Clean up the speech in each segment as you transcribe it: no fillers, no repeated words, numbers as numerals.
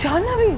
ಜಾಹ್ನವಿ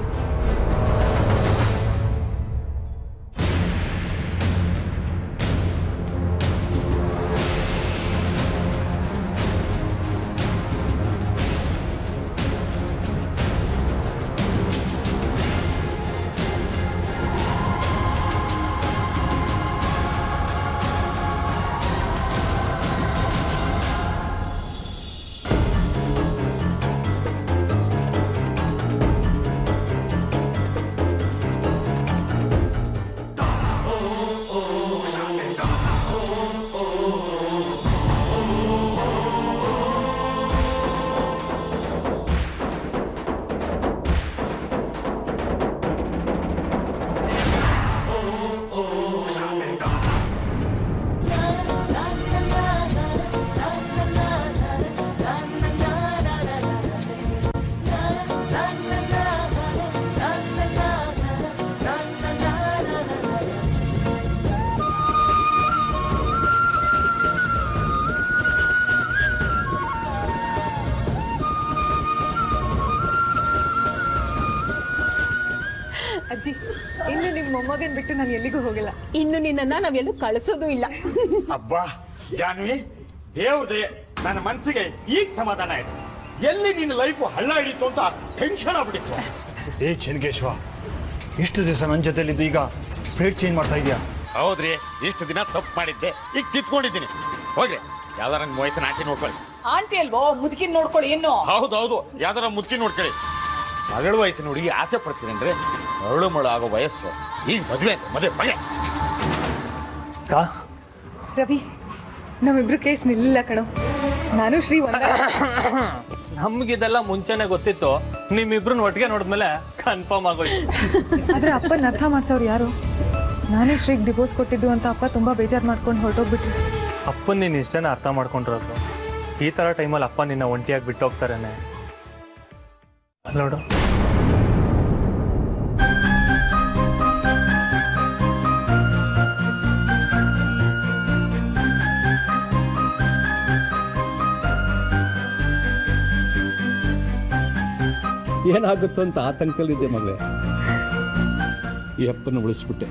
ಅಜ್ಜಿ ಇನ್ನು ನಿಮ್ಮ ಮೊಮ್ಮಗನ್ ಬಿಟ್ಟು ನಾನು ಎಲ್ಲಿಗೂ ಹೋಗಿಲ್ಲ. ಇನ್ನು ನಿನ್ನನ್ನ ನಾವೆಲ್ಲೂ ಕಳಿಸೋದು ಇಲ್ಲ. ಅಬ್ಬಾ ಜಾನ್ವಿ, ದೇವ್ರ ದಯೆ, ನನ್ನ ಮನಸ್ಸಿಗೆ ಈಗ ಸಮಾಧಾನ ಆಯ್ತು. ಎಲ್ಲಿ ನಿನ್ನ ಲೈಫ್ ಹಳ್ಳ ಹಿಡಿತು ಅಂತ ಟೆನ್ಷನ್ ಆಗ್ಬಿಟ್ಟಿತ್ತು. ಏ ಚೆನ್ಗೇಶ್ವ, ಇಷ್ಟು ದಿವಸ ನನ್ನ ಜೊತೆಲಿದ್ದು ಈಗ ಪ್ಲೇಟ್ ಚೇಂಜ್ ಮಾಡ್ತಾ ಇದೀಯಾ? ಹೌದ್ರಿ, ಇಷ್ಟು ದಿನ ತಪ್ಪು ಮಾಡಿದ್ದೆ, ಈಗ ತಿದ್ಕೊಂಡಿದ್ದೀನಿ. ಹೋಗ್ರಿ, ಯಾವ್ದಾರ ನಿಮ್ಮ ವಯಸ್ಸಿನ ಆಂಟಿ ನೋಡ್ಕೊಳ್ಳಿ. ಆಂಟಿ ಅಲ್ವೋ, ಮುದುಕಿನ ನೋಡ್ಕೊಳ್ಳಿ. ಏನು? ಹೌದೌದು, ಯಾವ್ದಾರ ಮುದುಕಿ ನೋಡ್ಕೊಳ್ಳಿ. ಮಗಳ ವಯಸ್ಸಿನ ಹುಡುಗಿ ಆಸೆ ಪಡ್ತೀನಿ ಅಂದ್ರೆ ಅರಳು ಮಳು ಆಗೋ ವಯಸ್ಸು. ಈಗ ಮದುವೆ ಮದುವೆ ರವಿ, ನಮ್ಮಿಬ್ರು ಕೇಸ್ ನಿಲ್ಲಿಲ್ಲ ಕಣೋ. ನಾನು ಶ್ರೀ ನಮ್ಗಿದೆಲ್ಲ ಮುಂಚೆನೆ ಗೊತ್ತಿತ್ತು. ನಿಮ್ಮಿಬ್ರು ಒಟ್ಟಿಗೆ ನೋಡಿದ್ಮೇಲೆ ಕನ್ಫರ್ಮ್ ಆಗೋಯ್ತು. ಆದ್ರೆ ಅಪ್ಪನ ಅರ್ಥ ಮಾಡ್ಸೋರು ಯಾರು? ನಾನೇ ಶ್ರೀಗ್ ಡಿವೋರ್ಸ್ ಕೊಟ್ಟಿದ್ದು ಅಂತ ಅಪ್ಪ ತುಂಬಾ ಬೇಜಾರು ಮಾಡ್ಕೊಂಡು ಹೊರಟೋಗ್ಬಿಟ್ರು. ಅಪ್ಪನ ನೀನು ಇಷ್ಟನ ಅರ್ಥ ಮಾಡ್ಕೊಂಡಿರೋದು. ಈ ಥರ ಟೈಮಲ್ಲಿ ಅಪ್ಪ ನಿನ್ನ ಒಂಟಿಯಾಗಿ ಬಿಟ್ಟು ಹೋಗ್ತಾರೇನೆ. ನೋಡು, ಏನಾಗುತ್ತೋ ಅಂತ ಆತಂಕದಲ್ಲಿದ್ದೆ ಮಗಳೇ. ಈ ಅಪ್ಪನ ಉಳಿಸ್ಬಿಟ್ಟೆ.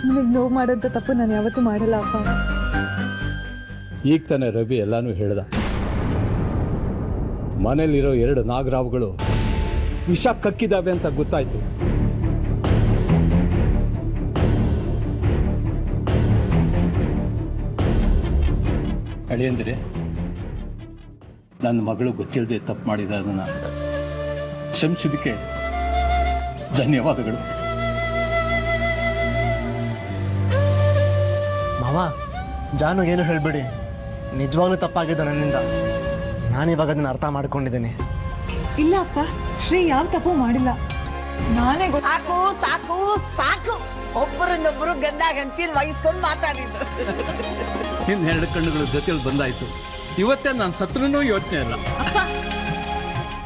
ನಿಮಗೆ ನೋವು ಮಾಡೋಂಥ ತಪ್ಪು ನಾನು ಯಾವತ್ತೂ ಮಾಡಲ್ಲ ಅಪ್ಪ. ಈಗ ತಾನೇ ರವಿ ಎಲ್ಲಾನು ಹೇಳ್ದ. ಮನೇಲಿರೋ 2 ನಾಗರಾವುಗಳು ವಿಷ ಕಕ್ಕಿದಾವೆ ಅಂತ ಗೊತ್ತಾಯ್ತು. ಅಳಿಯಂದ್ರೆ ನನ್ನ ಮಗಳು ಗೊತ್ತಿಲ್ಲದೆ ತಪ್ಪು ಮಾಡಿದ ಅದನ್ನು ಕ್ಷಮಿಸಿದಕ್ಕೆ ಧನ್ಯವಾದಗಳು. ಮಾವ, ಜಾನು ಏನು ಹೇಳ್ಬೇಡಿ, ನಿಜವಾಗ್ಲೂ ತಪ್ಪಾಗಿದೆ ನನ್ನಿಂದ. ನಾನಿವಾಗ ಅದನ್ನ ಅರ್ಥ ಮಾಡ್ಕೊಂಡಿದ್ದೇನೆ. ಇಲ್ಲ ಅಪ್ಪ, ಶ್ರೀ ಯಾವ ತಪ್ಪು ಮಾಡಿಲ್ಲ. ನಾನೇ ಸಾಕು ಸಾಕು ಸಾಕು. ಒಬ್ಬರನ್ನೊಬ್ಬರು ಗಂಡ-ಹೆಂಡತಿ ವಹಿಸ್ಕೊಂಡು ಮಾತಾಡಿದ್ದು. ಇನ್ನು 2 ಕಣ್ಣುಗಳು ಜೊತೆಯಲ್ಲಿ ಬಂದಾಯ್ತು. ಇವತ್ತೇ ನಾನು ಸತ್ರೂ ಯೋಚನೆ ಇಲ್ಲ.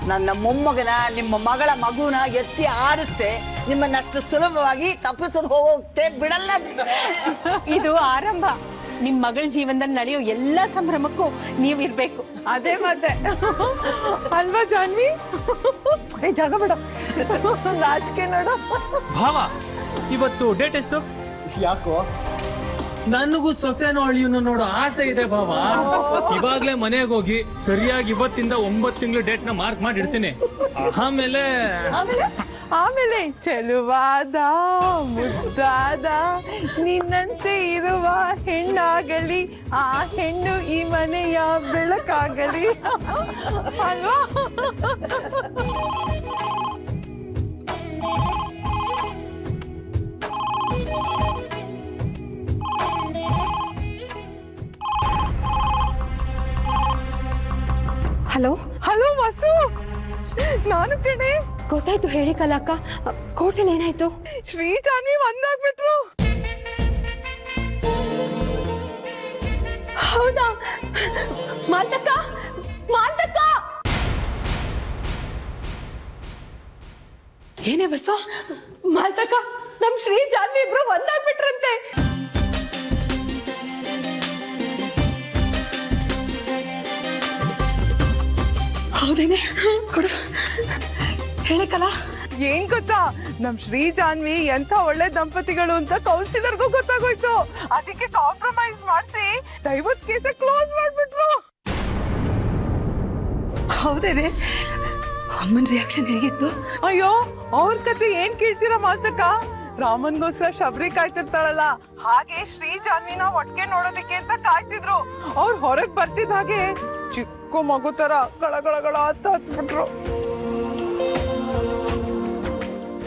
ನನ್ನ ಮೊಮ್ಮಗನ, ನಿಮ್ಮ ಮಗಳ ಮಗುನ ಎತ್ತಿ ಆಡಿಸ್ತೆ. ನಿಮ್ಮನ್ನಷ್ಟು ಸುಲಭವಾಗಿ ತಪ್ಪಿಸ್ಕೊಂಡು ಹೋಗೋಗ್ತೆ ಬಿಡಲ್ಲ. ಇದು ಆರಂಭ. ನಿಮ್ ಮಗಳ ಜೀವನದಲ್ಲಿ ನಡೆಯೋ ಎಲ್ಲಾ ಸಂಭ್ರಮಕ್ಕೂ ನೀವ್ ಇರ್ಬೇಕು. ಅದೇ ಮತ್ತೆ ಅಲ್ವಾ ಜಾನ್ವಿ? ಜಾಗ ಬೇಡ, ನಾಚಿಕೆ ನೋಡು. ಭಾವ, ಇವತ್ತು ಡೇಟ್ ಎಷ್ಟು? ಯಾಕೋ? ನನಗೂ ಸೊಸೆನೋ ಅಳಿಯನ್ನು ನೋಡೋ ಆಸೆ ಇದೆ ಭಾವ. ಇವಾಗ್ಲೇ ಮನೆಗೆ ಹೋಗಿ ಸರಿಯಾಗಿ ಇವತ್ತಿಂದ 9 ತಿಂಗಳು ಡೇಟ್ ನ ಮಾರ್ಕ್ ಮಾಡಿರ್ತೀನಿ. ಆಮೇಲೆ ಚೆಲುವಾದ ಮುದ್ದಾದ ನಿನ್ನಂತೆ ಇರುವ ಹೆಣ್ಣಾಗಲಿ, ಆ ಹೆಣ್ಣು ಈ ಮನೆಯ ಬೆಳಕಾಗಲಿ ಅಲ್ವಾ? ಹಲೋ ಹಲೋ ವಾಸು, ನಾನು ಕಣೆ. ಗೊತ್ತಾಯ್ತು, ಹೇಳಿ ಕಲಾಕ. ಕೋಟೆಲ್ ಏನಾಯ್ತು? ಶ್ರೀ ಜಾನ್ವಿ ಒಂದಾಗ್ಬಿಟ್ರು. ಹೌದಾ? ಮಾಲ್ತಕ್ಕ, ಮಾಲ್ತಕ್ಕ. ಏನೇ ಬಸ್ಸು? ಮಾಲ್ತಕ್ಕ, ನಮ್ ಶ್ರೀ ಜಾನ್ವಿ ಇಬ್ರು ಒಂದಾಗ್ಬಿಟ್ರಂತೆ. ಹೌದೇನೆ? ಕೊಡು, ಹೇಳಿ ಕಲಾ. ಏನ್ ಗೊತ್ತಾ, ನಮ್ ಶ್ರೀ ಜಾನ್ವಿ ಎಂತ ಒಳ್ಳೆ ದಂಪತಿಗಳು ಅಂತ ಕೌನ್ಸಿಲರ್ಗೂ ಗೊತ್ತಾಗೋಯ್ತು. ಅದಕ್ಕೆ ಕಾಂಪ್ರಮೈಸ್ ಮಾಡಿಸಿ ಡೈವರ್ಸ್ ಕೇಸ್ ಕ್ಲೋಸ್ ಮಾಡ್ಬಿಟ್ರು. ಹೌದೇ? ಅಮ್ಮನ್ ರಿಯಾಕ್ಷನ್ ಹೇಗಿತ್ತು? ಅಯ್ಯೋ, ಅವ್ರ ಕತೆ ಏನ್ ಕೇಳ್ತೀರಾ ಮಾತಕ್ಕ? ರಾಮನ್ಗೋಸ್ಕರ ಶಬರಿ ಕಾಯ್ತಿರ್ತಾಳಲ್ಲ, ಹಾಗೆ ಶ್ರೀ ಜಾನ್ವಿನ ಒಟ್ಟಿಗೆ ನೋಡೋದಕ್ಕೆ ಅಂತ ಕಾಯ್ತಿದ್ರು. ಅವ್ರು ಹೊರಗ್ ಬರ್ತಿದ್ ಹಾಗೆ ಚಿಕ್ಕ ಮಗು ತರ ಗಳಗಳಗಳ ಅಂತ ಹತ್ಬಿಟ್ರು.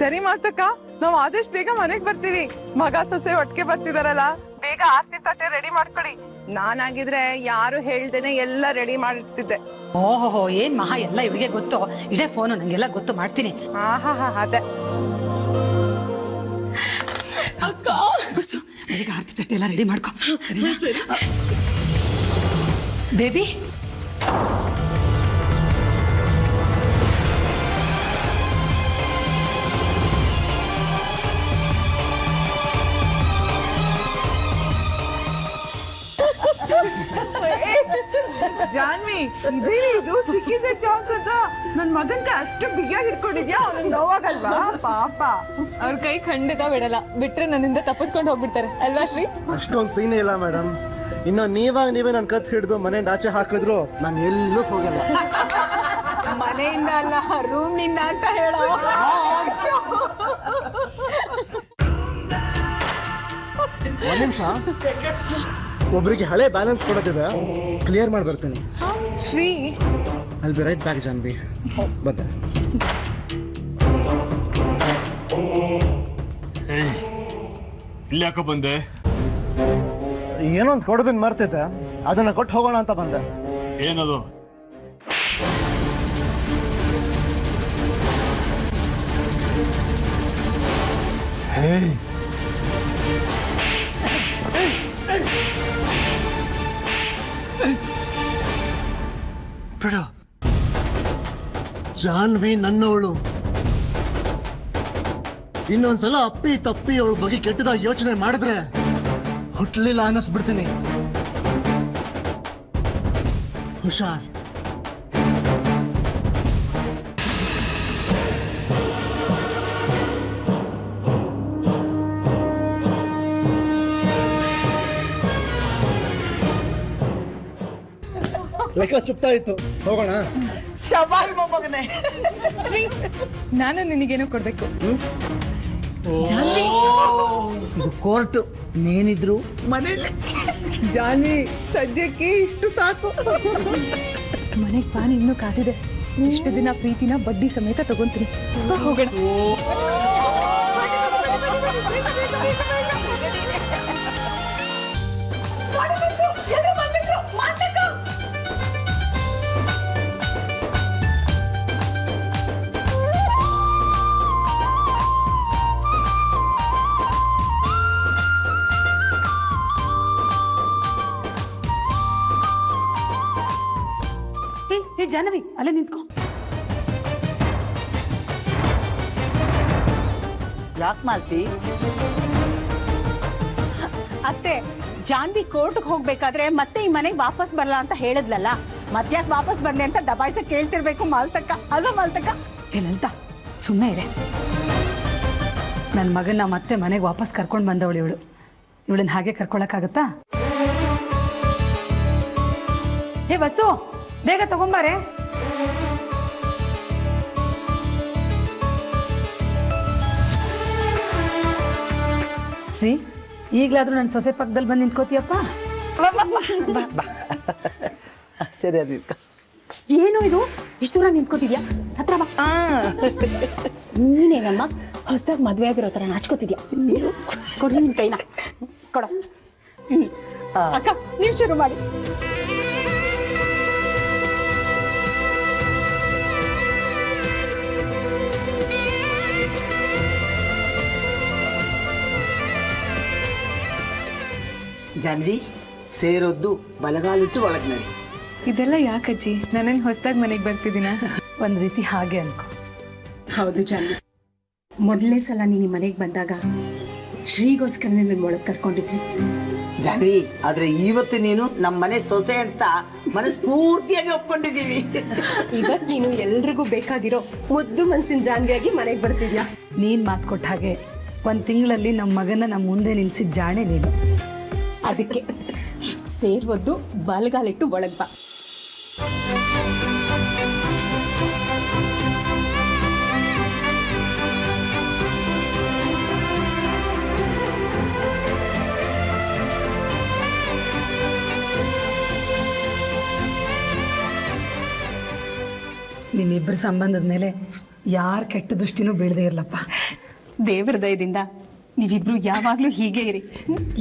ಸರಿ ಮಾತಕ್ಕ, ನಾವ್ ಆದಷ್ಟು ಬೇಗ ಮನೆಗ್ ಬರ್ತೀವಿ. ಮಗ ಸೊಸೆ ಒಟ್ಟಿಗೆ ಬರ್ತಿದಾರಲ್ಲ, ಬೇಗ ಆರ್ತಿ ತಟ್ಟೆ ರೆಡಿ ಮಾಡ್ಕೊಳ್ಳಿ. ನಾನಾಗಿದ್ರೆ ಯಾರು ಹೇಳ್ದೇನೆ ಎಲ್ಲ ರೆಡಿ ಮಾಡಿರ್ತಿದ್ದೆ. ಓಹೋ, ಏನ್ ಮಹಾ ಎಲ್ಲ ಇವಳಿಗೆ ಗೊತ್ತು. ಇಡೇ ಫೋನು ನಂಗೆಲ್ಲ ಗೊತ್ತು, ಮಾಡ್ತೀನಿ. ಅದೇ ಬೇಗ ಆರ್ತಿ ತಟ್ಟೆ ಎಲ್ಲ ರೆಡಿ ಮಾಡ್ಕೊ, ಸರಿನಾ? ಬೇಬಿ, ಜಾನ್ವಿ, ಇದು ಸಿಕ್ಕಿದೆ ಚಾನ್ಸ್ ಅಂತ ನನ್ ಮಗನ್ಗ ಅಷ್ಟು ಬಿಗಿಯಾಗಿ ಹಿಡ್ಕೊಂಡಿದ್ಯಾ? ಅವ್ನಿಗೆ ನೋವಾಗಲ್ವಾ ಪಾಪ? ಅವ್ರ ಕೈ ಖಂಡಿತ ಬಿಡಲ್ಲ, ಬಿಟ್ರೆ ನನ್ನಿಂದ ತಪ್ಪಿಸ್ಕೊಂಡು ಹೋಗ್ಬಿಡ್ತಾರೆ ಅಲ್ವಾ ಶ್ರೀ? ಅಷ್ಟೊಂದು ಸೀನೇ ಇಲ್ಲ ಮೇಡಮ್. ಇನ್ನು ನೀವೇ ನನ್ನ ಕತ್ ಹಿಡಿದು ಮನೆಯಿಂದ ಆಚೆ ಹಾಕಿದ್ರು ನಾನು ಎಲ್ಲೂ ಹೋಗಲ್ಲ. ಮನೆಯಿಂದ ಅಲ್ಲ, ರೂಮ್ ನಿಂದ ಅಂತ ಹೇಳೋ. ಒಂದ್ ನಿಮಿಷ, ಒಬ್ರಿಗೆ ಹಳೆ ಬ್ಯಾಲೆನ್ಸ್ ಕೊಡೋದಿದೆ, ಕ್ಲಿಯರ್ ಮಾಡಿ ಬರ್ತೀನಿ. Shri, I'll be right back, Janhvi. ಬಂದೆ. ಇಲ್ಲಿ ಯಾಕೋ ಬಂದೆ? ಏನೋ ಒಂದು ಕೊಡೋದನ್ನ ಮರ್ತಿದ್ದೆ, ಅದನ್ನ ಕೊಟ್ಟು ಹೋಗೋಣ ಅಂತ ಬಂದೆ. ಏನದು? ಬಿಡು, ಜಾನ್ವಿ ನನ್ನವಳು. ಇನ್ನೊಂದ್ಸಲ ಅಪ್ಪಿ ತಪ್ಪಿ ಅವಳ ಬಗ್ಗೆ ಕೆಟ್ಟದಾಗಿ ಯೋಚನೆ ಮಾಡಿದ್ರೆ ಹುಟ್ಟಲಿಲ್ಲ ಅನ್ನಿಸ್ಬಿಡ್ತೀನಿ. ಹುಷಾರ್. ಲೆಕ್ಕ ಚುಪ್ತಾ ಇತ್ತು, ಹೋಗೋಣ. ಶಬಾಷ್ ಮೊಮ್ಮಗನೇ. ಶ್ರೀ, ನಾನು ನಿನಗೇನೋ ಕೊಡ್ಬೇಕು. ಜಾನ್ವಿ, ಇದು ಕೋರ್ಟು, ನೀನಿದ್ರು ಮನೇಲಿ. ಜಾನ್ವಿ, ಸದ್ಯಕ್ಕೆ ಇಷ್ಟು ಸಾಕು. ಮನೆಗ್ ಪಾನಿ ಇನ್ನೂ ಕಾದಿದೆ. ಇಷ್ಟು ದಿನ ಪ್ರೀತಿನ ಬಡ್ಡಿ ಸಮೇತ ತಗೊಂತೀನಿ. ಹೋಗೋಣ. ಜಾನವಿ, ಅಲ್ಲೇ ನಿಂತ್ಕೊ. ಯಾಕೆ ಮಾಡ್ತಿ? ಅತ್ತೆ, ಜಾನ್ವಿ ಕೋರ್ಟ್ಗೆ ಹೋಗ್ಬೇಕಾದ್ರೆ ಮತ್ತೆ ಈ ಮನೆಗೆ ವಾಪಸ್ ಬರಲ್ಲ ಅಂತ ಹೇಳಿದ್ಲಲ್ಲ, ಮತ್ತ್ಯಾಕೆ ವಾಪಸ್ ಬರ್ಲಿ ಅಂತ ದಬಾಯಿಸ ಕೇಳ್ತಿರ್ಬೇಕು ಮಾಲ್ತಕ್ಕ, ಅಲ್ವಾ ಮಾಲ್ತಕ್ಕ? ಏನಂತ ಸುಮ್ಮನೆ ಇದೆ. ನನ್ನ ಮಗನ್ನ ಮತ್ತೆ ಮನೆಗೆ ವಾಪಸ್ ಕರ್ಕೊಂಡು ಬಂದವಳು ಇವಳು. ಇವಳನ್ನ ಹಾಗೆ ಕರ್ಕೊಳಕ್ಕಾಗತ್ತಾ? ಹೇ ಬಸ್ಸು, ಬೇಗ ತಗೊಂಬಾರೆ. ಶ್ರೀ, ಈಗಲಾದ್ರೂ ನನ್ನ ಸೊಸೆ ಪಕ್ಕದಲ್ಲಿ ಬಂದು ನಿಂತ್ಕೋತೀಯಪ್ಪ? ಸರಿ, ಅದು ಏನು ಇದು ಇಷ್ಟು ದೂರ ನಿಂತ್ಕೋತಿದ್ಯಾ? ಹತ್ರ ಬಾ. ನೀನೇನಮ್ಮ ಹೊಸದಾಗಿ ಮದ್ವೆ ಆಗಿರೋ ತರ ನಾಚ್ಕೋತಿದ್ಯಾ? ಕೊಡಿ ನಿನ್ ಕೈನ, ಕೊಡ. ಅಕ್ಕ, ನೀವು ಶುರು ಮಾಡಿ. ಜಾನ್ವಿ, ಸೇರೊದ್ದು ಬಲಗಾಲಿಟ್ಟು ಒಳಗ್ ನಡಿ. ಇದೆಲ್ಲ ಯಾಕಜ್ಜಿ? ನಾನೇನು ಹೊಸದಾಗಿ ಮನೆಗೆ ಬರ್ತಿದ್ದೀನ? ಒಂದ್ ರೀತಿ ಹಾಗೆ ಅನ್ಕೋ. ಹೌದು ಜಾನ್ವಿ, ಮೊದಲನೇ ಸಲ ನೀನು ಮನೆಗೆ ಬಂದಾಗ ಶ್ರೀಗೋಸ್ಕರ ನನ್ನ ಒಳಗೆ ಕರ್ಕೊಂಡಿದ್ವಿ. ಜಾನ್ವಿ, ಆದ್ರೆ ಇವತ್ತು ನೀನು ನಮ್ಮ ಮನೆ ಸೊಸೆ ಅಂತ ಮನಸ್ಫೂರ್ತಿಯಾಗಿ ಒಪ್ಕೊಂಡಿದೀವಿ. ಇವತ್ತು ನೀನು ಎಲ್ರಿಗೂ ಬೇಕಾಗಿರೋ ಮುದ್ದು ಮನ್ಸಿನ ಜಾನ್ವಿಯಾಗಿ ಮನೆಗೆ ಬರ್ತಿದ್ಯಾ. ನೀನ್ ಮಾತು ಕೊಟ್ಟ ಹಾಗೆ 1 ತಿಂಗಳಲ್ಲಿ ನಮ್ಮ ಮಗನ ನಮ್ಮ ಮುಂದೆ ನಿಲ್ಸಿದ ಜಾಣೆ ನೀನು. ಅದಕ್ಕೆ ಸೇರ್ವದ್ದು ಬಲಗಾಲಿಟ್ಟು ಒಳಗ್ ಬಾ. ನಿಮ್ಮಿಬ್ಬರ ಸಂಬಂಧದ ಮೇಲೆ ಯಾರ ಕೆಟ್ಟ ದೃಷ್ಟಿನೂ ಬೀಳದೇ ಇರಲಪ್ಪ. ದೇವರ ದಯದಿಂದ ನೀವಿಬ್ರು ಯಾವಾಗ್ಲೂ ಹೀಗೆ ಇರಿ.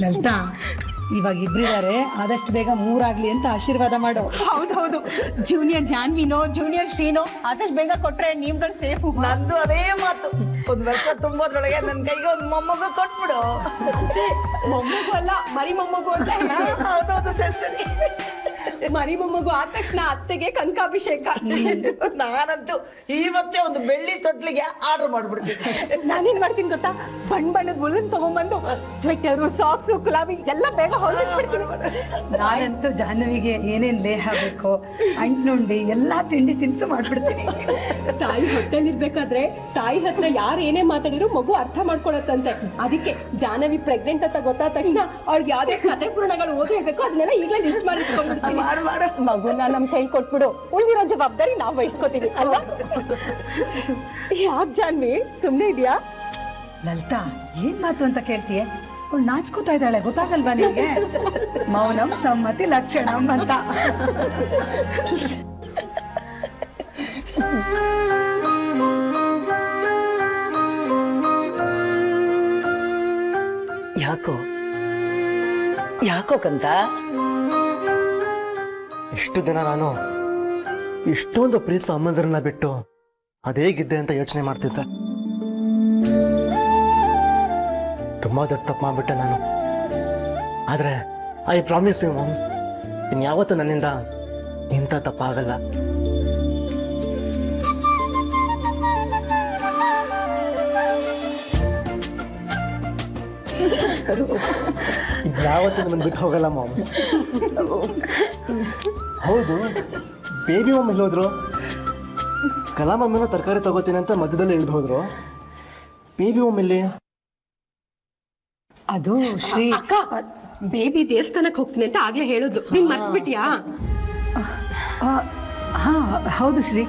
ಲಲಿತಾ, ಇವಾಗ ಇಬ್ಬರಿದ್ದಾರೆ, ಆದಷ್ಟು ಬೇಗ 3 ಆಗ್ಲಿ ಅಂತ ಆಶೀರ್ವಾದ ಮಾಡೋ. ಹೌದೌದು, ಜೂನಿಯರ್ ಜಾನ್ವಿನೋ ಜೂನಿಯರ್ ಶ್ರೀನೋ ಆದಷ್ಟು ಬೇಗ ಕೊಟ್ರೆ ನೀವ್ಗಳು ಸೇಫ್. ನಂದು ಅದೇ ಮಾತು, 1 ವರ್ಷ ತುಂಬೋದ್ರೊಳಗೆ ನನ್ನ ಕೈಗೆ 1 ಮೊಮ್ಮಗು ಕೊಟ್ಬಿಡು. ಮೊಮ್ಮಗು ಅಲ್ಲ, ಮರಿ ಮೊಮ್ಮಗು ಅಂತ ಹೇಳಿ. ಹೌದೌದು, ಸರಿ. ಮರಿ ಮೊಮ್ಮಗು ಆದ ತಕ್ಷಣ ಅತ್ತೆಗೆ ಕನಕಾಭಿಷೇಕ. ನಾನಂತೂ ಇವತ್ತೇ 1 ಬೆಳ್ಳಿ ತೊಟ್ಲಿಗೆ ಆರ್ಡರ್ ಮಾಡ್ಬಿಡ್ತೀನಿ. ನಾನೇನ್ ಮಾಡ್ತೀನಿ ಗೊತ್ತಾ, ಬಣ್ಣದ ಮುಳ್ಳನ್ ತಗೊಂಡ್ಬಂದು ಸ್ವೆಟರು, ಸಾಕ್ಸು, ಗುಲಾಬಿ ಎಲ್ಲ ಬೇಗ ಹೊರಬಿಡ್ತೀನಿ. ನಾನಂತೂ ಜಾಹ್ನವಿಗೆ ಏನೇನ್ ಲೇಹ ಬೇಕೋ, ಅಂಟ್ನುಂಡಿ ಎಲ್ಲಾ ತಿಂಡಿ ತಿನಿಸು ಮಾಡ್ಬಿಡ್ತೀನಿ. ತಾಯಿ ಹೊಟ್ಟೆಲಿರ್ಬೇಕಾದ್ರೆ ತಾಯಿ ಹತ್ರ ಯಾರು ಏನೇ ಮಾತಾಡಿದ್ರು ಮಗು ಅರ್ಥ ಮಾಡ್ಕೊಳತ್ತಂತೆ. ಅದಕ್ಕೆ ಜಾಹ್ನವಿ ಪ್ರೆಗ್ನೆಂಟ್ ಅಂತ ಗೊತ್ತಾದ ತಕ್ಷಣ ಅವ್ರಿಗೆ ಯಾವ್ದೇ ಕಥೆ ಪುರಾಣಗಳು ಓದಿ ಹೇಳ್ಬೇಕು ಅದನ್ನೆಲ್ಲ ಈಗಲೇ ಲಿಸ್ಟ್ ಮಾಡಿ ಮಗುನ ನಮ್ ಕೈ ಕೊಟ್ಬಿಡು, ಉಳಿದಿರೋ ಜವಾಬ್ದಾರಿ ನಾವ್ ವಹಿಸ್ಕೋತೀವಿ ಅಲ್ವಾ? ಯಾಕೆ ಜಾನ್ವಿ ಸುಮ್ನೆ ಇದೆಯಾ? ಲಲಿತಾ, ಏನ್ ಮಾತು ಅಂತ ಕೇಳ್ತೀಯ? ಅವ್ಳು ನಾಚ್ಕೋತಾ ಇದ್ದಾಳೆ, ಗೊತ್ತಾಗಲ್ವಾ ನಿನ್ಗೆ? ಮೌನಂ ಸಮ್ಮತಿ ಲಕ್ಷಣಂ ಅಂತ. ಯಾಕೋ ಕಂತ? ಇಷ್ಟು ದಿನ ನಾನು ಇಷ್ಟೊಂದು ಪ್ರೀತಿಸೋ ಅಮ್ಮಂದಿರನ್ನ ಬಿಟ್ಟು ಅದೇಗಿದ್ದೆ ಅಂತ ಯೋಚನೆ ಮಾಡ್ತಿದ್ದೆ. ತುಂಬಾ ದೊಡ್ಡ ತಪ್ಪು ಮಾಡ್ಬಿಟ್ಟೆ ನಾನು. ಆದ್ರೆ ಐ ಪ್ರಾಮಿಸ್ ಯು ಮಾಮ್ಸ್, ಇನ್ಯಾವತ್ತೂ ನನ್ನಿಂದ ಇಂಥ ತಪ್ಪಾಗಲ್ಲ. ಯಾವತ್ತೂ ನಮ್ಮನ್ನು ಬಿಟ್ಟು ಹೋಗಲ್ಲ ಮಾಮ್ಸ್. ಹೌದು, ಬೇಬಿ ಮಮ್ಮಿ ಹೋದ್ರು. ಕಲಾ ಮಮ್ಮಿನೂ ತರಕಾರಿ ತಗೋತೀನಿ ಅಂತ ಮಧ್ಯದಲ್ಲಿ ಇಳಿದು ಹೋದ್ರು. ಬೇಬಿ ಮಮ್ಮಿಲಿ ಅದು ಶ್ರೀ ಅಕ್ಕ, ಬೇಬಿ ದೇವಸ್ಥಾನಕ್ಕೆ ಹೋಗ್ತೀನಿ ಅಂತ ಆಗ್ಲೇ ಹೇಳಿದ್ಲು, ನೀನ್ ಮರ್ತ್ಬಿಟ್ಯಾ? ಹಾ ಹೌದು ಶ್ರೀ,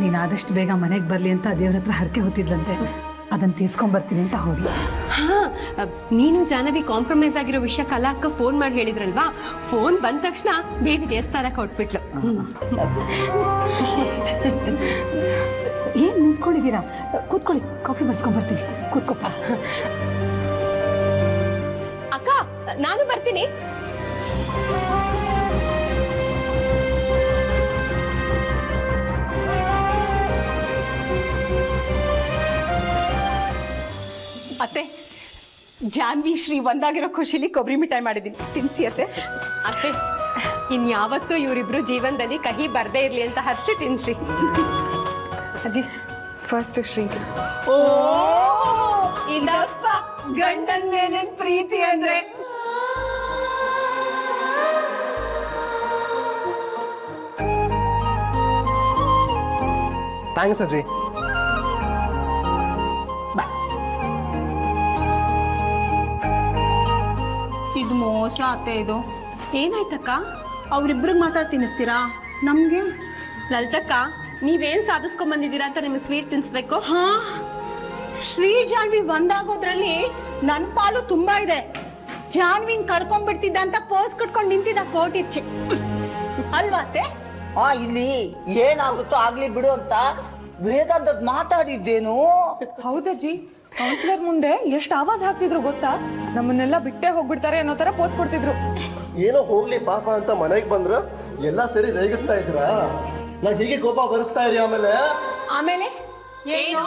ನೀನು ಆದಷ್ಟು ಬೇಗ ಮನೆಗೆ ಬರ್ಲಿ ಅಂತ ದೇವ್ರ ಹತ್ರ ಹರಕೆ ಹೊತ್ತಿದ್ಲಂತೆ. ಅದನ್ನ ತೀರ್ಸ್ಕೊಂಡ್ಬರ್ತೀನಿ ಅಂತ ಹೋದ್ಲು. ಹಾ, ನೀನು ಜಾಹ್ನವಿ ಕಾಂಪ್ರಮೈಸ್ ಆಗಿರೋ ವಿಷಯ ಕಲಾ ಅಕ್ಕ ಫೋನ್ ಮಾಡಿ ಹೇಳಿದ್ರಲ್ವಾ? ಫೋನ್ ಬಂದ ತಕ್ಷಣ ಬೇಬಿ ದೇವಸ್ಥಾನಕ್ಕೆ ಹೊಟ್ಬಿಟ್ಲು. ಏನ್ ನಿಂತ್ಕೊಂಡಿದ್ದೀರಾ? ಕೂತ್ಕೊಳ್ಳಿ, ಕಾಫಿ ಬರ್ಸ್ಕೊಂಡ್ಬರ್ತೀನಿ. ಕೂತ್ಕೊಪ್ಪ. ಅಕ್ಕ, ನಾನು ಬರ್ತೀನಿ. ಅತ್ತೆ, ಜಾನ್ವಿ ಶ್ರೀ ಒಂದಾಗಿರೋ ಖುಷಿಲಿ ಕೊಬ್ಬರಿ ಮಿಠಾಯಿ ಮಾಡಿದ್ದೀನಿ, ತಿನ್ಸಿ ಅತ್ತೆ. ಅತ್ತೆ, ಇನ್ಯಾವತ್ತೂ ಇವರಿಬ್ರು ಜೀವನದಲ್ಲಿ ಕಹಿ ಬರ್ದೇ ಇರ್ಲಿ ಅಂತ ಹರ್ಸಿ ತಿನ್ಸಿ. ಅಜ್ಜಿ, ಫಸ್ಟ್ ಶ್ರೀ. ಓ, ಇದಪ್ಪ ಗಂಡನ್ ಮೇಲೆ ಪ್ರೀತಿ ಅಂದ್ರೆ. ಥ್ಯಾಂಕ್ಸ್ ಅಜ್ಜಿ. ಇದು ಮೋಸ ಅತ್ತೆ. ಇದು ಏನಾಯ್ತಕ್ಕ? ಅವ್ರಿಬ್ರಿಗೆ ಮಾತ್ರ ತಿನ್ನಿಸ್ತೀರಾ, ನಮ್ಗೆ? ಲಲಿತಕ್ಕ, ನೀವೇನ್ ಸಾಧಿಸ್ಕೊಂಡ್ ಬಂದಿದ್ದೀರಾ ಅಂತ ನಿಮ್ಗೆ ಸ್ವೀಟ್ ತಿನ್ಸ್ಬೇಕು? ಹಾ, ಶ್ರೀ ಜಾನ್ವಿ ಒಂದಾಗೋದ್ರಲ್ಲಿ ನನ್ ಪಾಲು ತುಂಬಾ ಇದೆ. ಜಾನ್ವಿನ್ ಕಳ್ಕೊಂಡ್ಬಿಡ್ತಿದ್ದ ಅಂತ ಪೋಸ್ ಕಟ್ಕೊಂಡು ನಿಂತಿದ್ದ ಕೋರ್ಟ್ ಇಚ್ಚೆ ಅಲ್ವಾ ಅತ್ತೆ? ಇಲ್ಲಿ ಏನಾಗುತ್ತೋ ಆಗ್ಲಿ ಬಿಡು ಅಂತ ವೇದಾಂತ ಮಾತಾಡಿದ್ದೇನು? ಹೌದಜ್ಜಿ, ಕೌನ್ಸಿಲರ್ ಮುಂದೆ ಎಷ್ಟು ಆವಾಜ್ ಹಾಕ್ತಿದ್ರು ಗೊತ್ತಾ? ನಮ್ಮನ್ನೆಲ್ಲ ಬಿಟ್ಟೆ ಹೋಗ್ಬಿಡ್ತಾರೆ ಅನ್ನೋ ತರ ಪೋಸ್ ಕೊಡ್ತಿದ್ರು. ಏನೋ ಹೋಗ್ಲಿ ಪಾಪ ಅಂತ ಮನೆಗೆ ಬಂದ್ರು ಎಲ್ಲ ಸೇರಿ ರೇಗಿಸ್ತಾ ಇದ್ರಾ? ನಾ ಹೀಗೆ ಕೋಪ ಬರಿಸ್ತಾ ಇರಿ. ಆಮೇಲೆ ಏನು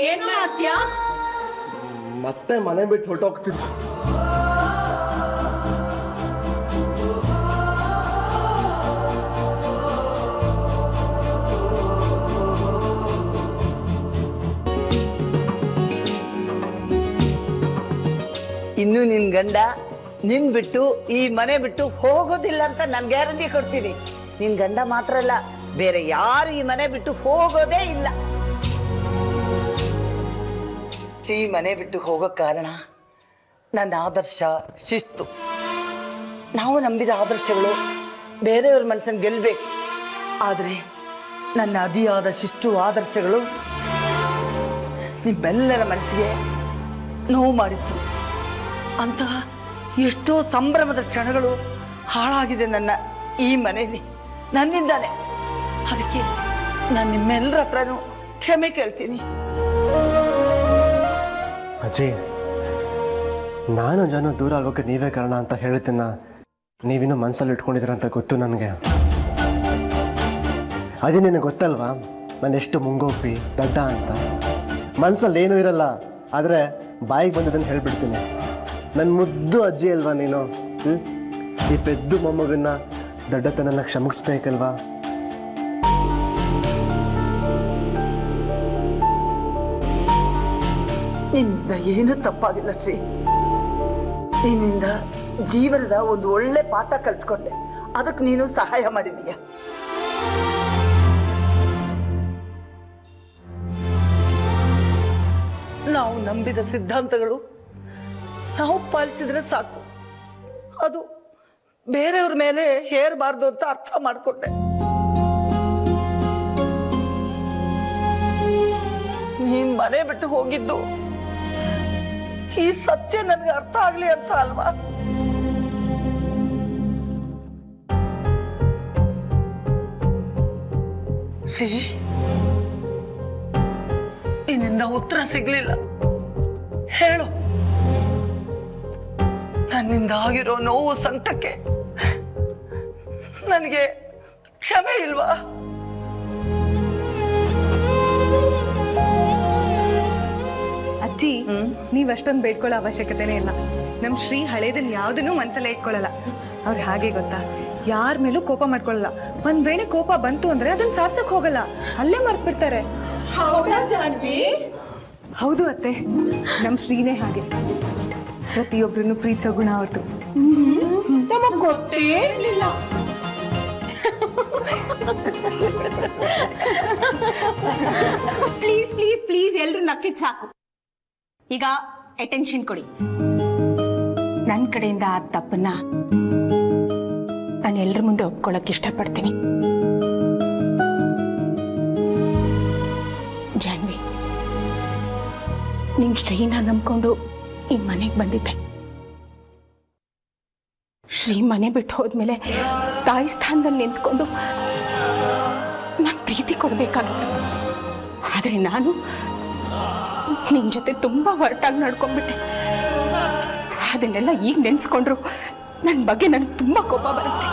ಏನ್ ಮಾಡ್ತೀಯಾ? ಮತ್ತೆ ಮನೆ ಬಿಟ್ಟು ಹೊರಟೋಗ್ತಿದ್ದೆ. ಇನ್ನು ನಿನ್ ಗಂಡ ನಿನ್ ಬಿಟ್ಟು ಈ ಮನೆ ಬಿಟ್ಟು ಹೋಗೋದಿಲ್ಲ ಅಂತ ನಾನು ಗ್ಯಾರಂಟಿ ಕೊಡ್ತೀನಿ. ನಿನ್ ಗಂಡ ಮಾತ್ರ ಅಲ್ಲ, ಬೇರೆ ಯಾರು ಈ ಮನೆ ಬಿಟ್ಟು ಹೋಗೋದೇ ಇಲ್ಲ. ಈ ಮನೆ ಬಿಟ್ಟು ಹೋಗೋ ಕಾರಣ ನನ್ನ ಆದರ್ಶ, ಶಿಸ್ತು. ನಾವು ನಂಬಿದ ಆದರ್ಶಗಳು ಬೇರೆಯವ್ರ ಮನಸ್ಸನ್ನು ಗೆಲ್ಲಬೇಕು. ಆದರೆ ನನ್ನ ಅತಿಯಾದ ಶಿಸ್ತು ಆದರ್ಶಗಳು ನಿಮ್ಮೆಲ್ಲರ ಮನಸ್ಸಿಗೆ ನೋವು ಮಾಡಿತ್ತು. ಅಂತಹ ಎಷ್ಟೋ ಸಂಭ್ರಮದ ಕ್ಷಣಗಳು ಹಾಳಾಗಿದೆ ನನ್ನ ಈ ಮನೆಯಲ್ಲಿ ನನ್ನಿಂದಾನೆ. ಅದಕ್ಕೆ ನಾನು ನಿಮ್ಮೆಲ್ಲರ ಹತ್ರನೂ ಕ್ಷಮೆ ಕೇಳ್ತೀನಿ. ಅಜ್ಜಿ, ನಾನು ಜನ ದೂರ ಆಗೋಕೆ ನೀವೇ ಕಾರಣ ಅಂತ ಹೇಳ್ತೀನ ನೀವಿನ್ನೂ ಮನಸ್ಸಲ್ಲಿ ಇಟ್ಕೊಂಡಿದ್ದೀರ ಅಂತ ಗೊತ್ತು ನನಗೆ. ಅಜ್ಜಿ, ನಿನಗೆ ಗೊತ್ತಲ್ವಾ ನಾನು ಎಷ್ಟು ಮುಂಗೋಪಿ ದಡ್ಡ ಅಂತ. ಮನಸ್ಸಲ್ಲಿ ಏನೂ ಇರಲ್ಲ, ಆದರೆ ಬಾಯಿಗೆ ಬಂದದನ್ನು ಹೇಳ್ಬಿಡ್ತೀನಿ. ನನ್ನ ಮುದ್ದು ಅಜ್ಜಿ ಅಲ್ವಾ ನೀನು? ಈ ಪೆದ್ದು ಮೊಮ್ಮಗನ್ನ ದಡ್ಡತನನ್ನ ಕ್ಷಮಿಸ್ಬೇಕಲ್ವಾ? ನಿನ್ನಿಂದ ಏನೂ ತಪ್ಪಾಗಿಲ್ಲ ಶ್ರೀ. ನಿನ್ನಿಂದ ಜೀವನದ ಒಂದು ಒಳ್ಳೆ ಪಾಠ ಕಲ್ತ್ಕೊಂಡೆ. ಅದಕ್ಕೆ ನೀನು ಸಹಾಯ ಮಾಡಿದೀಯ. ನಾವು ನಂಬಿದ ಸಿದ್ಧಾಂತಗಳು ನಾವು ಪಾಲಿಸಿದ್ರೆ ಸಾಕು, ಅದು ಬೇರೆಯವ್ರ ಮೇಲೆ ಹೇರಬಾರ್ದು ಅಂತ ಅರ್ಥ ಮಾಡ್ಕೊಂಡೆ. ನೀನ್ ಮನೆ ಬಿಟ್ಟು ಹೋಗಿದ್ದು ಈ ಸತ್ಯ ನನಗೆ ಅರ್ಥ ಆಗ್ಲಿ ಅಂತ ಅಲ್ವಾ? ಶ್ರೀ, ನಿನ್ನಿಂದ ಉತ್ತರ ಸಿಗ್ಲಿಲ್ಲ. ಹೇಳು, ನನ್ನಿಂದ ಆಗಿರೋ ನೋವು ಸಂಕಟಕ್ಕೆ ನನಗೆ ಕ್ಷಮೆ ಇಲ್ವಾ? ಅಜ್ಜಿ, ನೀವಷ್ಟೊಂದು ಬೇಡ್ಕೊಳ್ಳೋ ಅವಶ್ಯಕತೆನೇ ಇಲ್ಲ. ನಮ್ ಶ್ರೀ ಹಳೇದನ್ನ ಯಾವ್ದನ್ನೂ ಮನ್ಸಲ್ಲೇ ಇಟ್ಕೊಳ್ಳಲ್ಲ. ಅವ್ರು ಹಾಗೆ ಗೊತ್ತಾ, ಯಾರ ಮೇಲೂ ಕೋಪ ಮಾಡ್ಕೊಳ್ಳಲ್ಲ. ಒಂದ್ ವೇಳೆ ಕೋಪ ಬಂತು ಅಂದ್ರೆ ಅದನ್ನ ಸಾಧ್ಸಕ್ ಹೋಗಲ್ಲ, ಅಲ್ಲೇ ಮರ್ತ್ಬಿಡ್ತಾರೆ. ಹೌದು ಅತ್ತೆ, ನಮ್ ಶ್ರೀನೇ ಹಾಗೆ. ಪ್ರತಿಯೊಬ್ರನ್ನು ಪ್ರೀತಿಸೋ ಗುಣ ಅವ್ರದ್ದು. ನಮಗ್ ಗೊತ್ತೇ ಇರ್ಲಿಲ್ಲ. ಪ್ಲೀಸ್ ಪ್ಲೀಸ್ ಪ್ಲೀಸ್ ಎಲ್ರು ನಕ್ಕಿದ್ ಸಾಕು. ಈಗ ಅಟೆನ್ಷನ್ ಕೊಡಿ. ನನ್ನ ಕಡೆಯಿಂದ ಆ ತಪ್ಪನ್ನ ನಾನು ಎಲ್ಲರ ಮುಂದೆ ಒಪ್ಕೊಳ್ಳೋಕೆ ಇಷ್ಟಪಡ್ತೀನಿ. ಜಾನ್ವಿ, ನಿಮ್ ಶ್ರೀನ ನಂಬ್ಕೊಂಡು ಈ ಮನೆಗೆ ಬಂದಿದ್ದೆ. ಶ್ರೀ ಮನೆ ಬಿಟ್ಟು ಹೋದ್ಮೇಲೆ ತಾಯಿ ಸ್ಥಾನದಲ್ಲಿ ನಿಂತ್ಕೊಂಡು ನಾನು ಪ್ರೀತಿ ಕೊಡ್ಬೇಕಾಗಿತ್ತು. ಆದರೆ ನಾನು ನಿನ್ ಜೊತೆ ತುಂಬಾ ಹೊರಟಾಗಿ ನಡ್ಕೊಂಡ್ಬಿಟ್ಟೆ. ಅದನ್ನೆಲ್ಲ ಈಗ ನೆನ್ಸ್ಕೊಂಡ್ರು ನನ್ನ ಬಗ್ಗೆ ನನಗೆ ತುಂಬಾ ಕೋಪ ಬರುತ್ತೆ.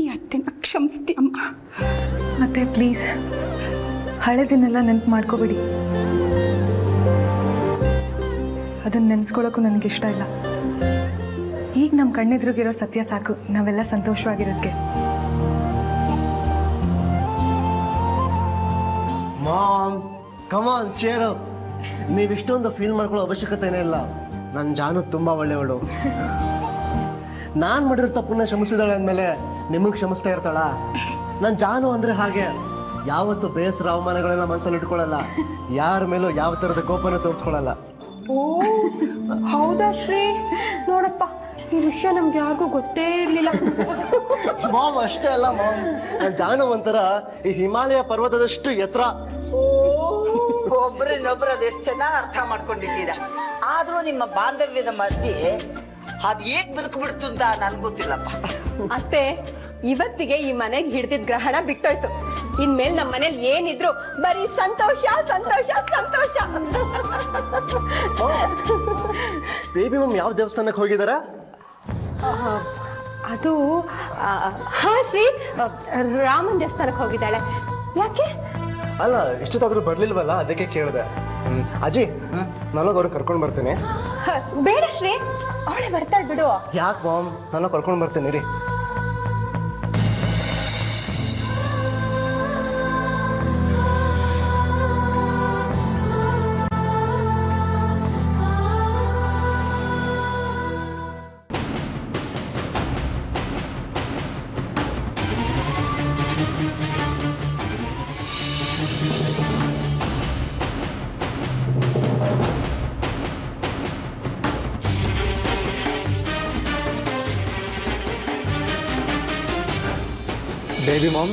ಈ ಅತ್ತೆನ ಕ್ಷಮಿಸ್ತೀಯಮ್ಮ. ಮತ್ತೆ ಪ್ಲೀಸ್ ಹಳೆದನ್ನೆಲ್ಲ ನೆನ್ಪು ಮಾಡ್ಕೋಬೇಡಿ. ಅದನ್ನ ನೆನ್ಸ್ಕೊಳ್ಳೋಕ್ಕೂ ನನಗೆ ಇಷ್ಟ ಇಲ್ಲ. ಈಗ ನಮ್ಮ ಕಣ್ಣೆದ್ರಿಗಿರೋ ಸತ್ಯ ಸಾಕು ನಾವೆಲ್ಲ ಸಂತೋಷವಾಗಿರೋದಕ್ಕೆ. ಮಾಮ್, ಕಮಾನ್ ಚೇರ್ ಅಪ್. ನೀವಿಷ್ಟೊಂದು ಫೀಲ್ ಮಾಡ್ಕೊಳ್ಳೋ ಅವಶ್ಯಕತೆನೇ ಇಲ್ಲ. ನನ್ನ ಜಾನು ತುಂಬಾ ಒಳ್ಳೆಯವಳು. ನಾನು ಮಾಡಿರೋ ತಪ್ಪನ್ನ ಕ್ಷಮಿಸಿದಾಳೆ ಅಂದಮೇಲೆ ನಿಮಗೆ ಕ್ಷಮಿಸ್ತಾ ಇರ್ತಾಳ? ನನ್ನ ಜಾನು ಅಂದ್ರೆ ಹಾಗೆ, ಯಾವತ್ತು ಬೇಸರ ಅವಮಾನಗಳೆಲ್ಲ ಮನಸ್ಸಲ್ಲಿ ಇಟ್ಕೊಳ್ಳಲ್ಲ. ಯಾರ ಮೇಲೂ ಯಾವ ಥರದ ಕೋಪನ ತೋರಿಸ್ಕೊಳ್ಳಲ್ಲ. ಓ ಹೌದಾ ಶ್ರೀ? ನೋಡಪ್ಪ, ಈ ವಿಷಯ ನಮ್ಗೆ ಯಾರಿಗೂ ಗೊತ್ತೇ ಇರ್ಲಿಲ್ಲ. ಮಾಮ್, ಅಷ್ಟೇ ಅಲ್ಲ ಮಾಮ್, ನನ್ನ ಜಾನು ಒಂಥರ ಈ ಹಿಮಾಲಯ ಪರ್ವತದಷ್ಟು ಎತ್ತರ. ಒಬ್ರನ್ನೊಬ್ರು ಅದೆಷ್ಟು ಚೆನ್ನಾಗಿ ಅರ್ಥ ಮಾಡ್ಕೊಂಡಿದ್ದೀರಾ. ಆದ್ರೂ ನಿಮ್ಮ ಬಾಂಧವ್ಯದ ಮಧ್ಯೆ ಅದ್ ಹೇಗ್ ಬಿರುಕು ಅಂತ ನನ್ಗೆ ಗೊತ್ತಿಲ್ಲಪ್ಪ. ಅತ್ತೆ, ಇವತ್ತಿಗೆ ಈ ಮನೆಗೆ ಹಿಡ್ದಿದ್ ಗ್ರಹಣ ಬಿಟ್ಟೋಯ್ತು. ಇನ್ಮೇಲೆ ನಮ್ಮ ಮನೇಲಿ ಏನಿದ್ರು ಬರೀ ಸಂತೋಷ ಸಂತೋಷ ಸಂತೋಷ. ಬೇಬಿ ಮಮ್ ಯಾವ ದೇವಸ್ಥಾನಕ್ಕೆ ಹೋಗಿದಾರ? ಅದು ಹಾ ಶ್ರೀ, ರಾಮನ್ ದೇವಸ್ಥಾನಕ್ಕೆ ಹೋಗಿದ್ದಾಳೆ. ಯಾಕೆ? ಅಲ್ಲ, ಇಷ್ಟೊತ್ತಾದ್ರೂ ಬರ್ಲಿಲ್ವಲ್ಲ, ಅದಕ್ಕೆ ಕೇಳಿದೆ. ಅಜ್ಜಿ, ನನಗೆ ಅವ್ರು ಕರ್ಕೊಂಡು ಬರ್ತೀನಿ. ಬೇಡ ಶ್ರೀ, ಅವಳೆ ಬರ್ತಾಳೆ ಬಿಡು. ಯಾಕೆ ಮಾಮ್, ನಾನು ಕರ್ಕೊಂಡು ಬರ್ತೀನಿ ರೀ. Baby ma'am